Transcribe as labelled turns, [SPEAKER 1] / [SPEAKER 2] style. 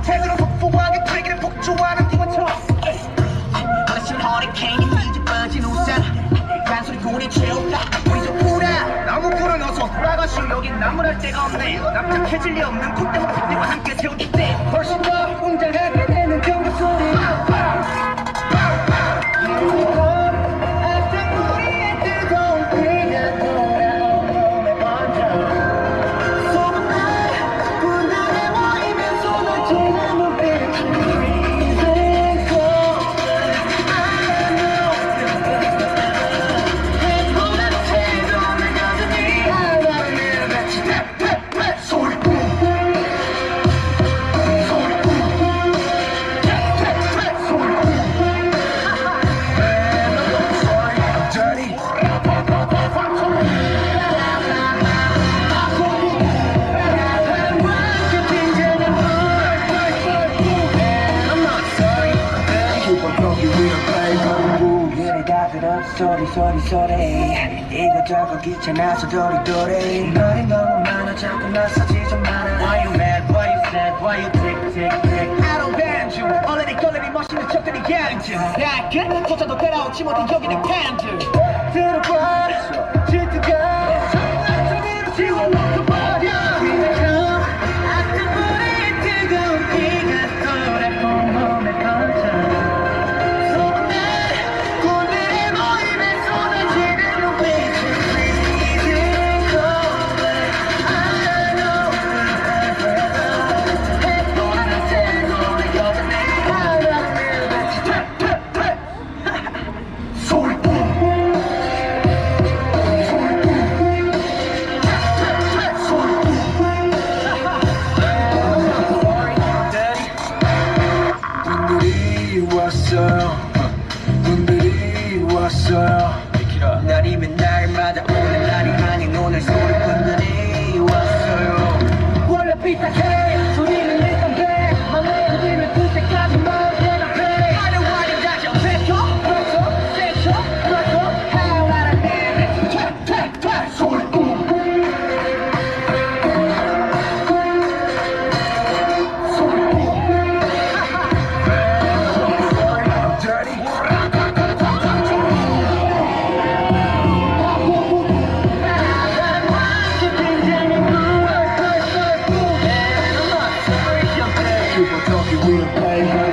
[SPEAKER 1] 제대로 폭풍하게 트랙을 폭주하는 기관총 어르신 허리케인이 뒤집어진 우산 간소리 고리 채울까 우리 좀 풀어 너무 불은 어서 돌아가시 여긴 나무랄 데가 없네 납작해질 리 없는 콧대와 콧대와 함께 채워줄 때 훨씬 더 웅장하게 되는 경고 소리 소리 이거저거 귀찮아서 도리도리 말이 너무 많아 자꾸 나서지 좀 마라 Why you mad, why you sad, why you tick tick tick I don't ban you 얼레리 걸레리 멋있는 척들이 양주 야 그 조차도 따라오지 못해 여기는 캔들 들어봐 질투가 정말 지워놓고 버려 그냥 아픈 불이 뜨거운 피가 돌아 온몸에 번져 분들이 왔어요 날이면 날마다 오는 날이 아닌 오늘 소리꾼들이 왔어요 원래 삐딱해 소리는 일단 돼 맘에 흔들면 들 때까지 마음대로 해 하늘 와린 다시 뱉어 그렇죠 세죠 그렇죠 하나를 내내 퇴퇴퇴 소리꾼 People talking, we don't play.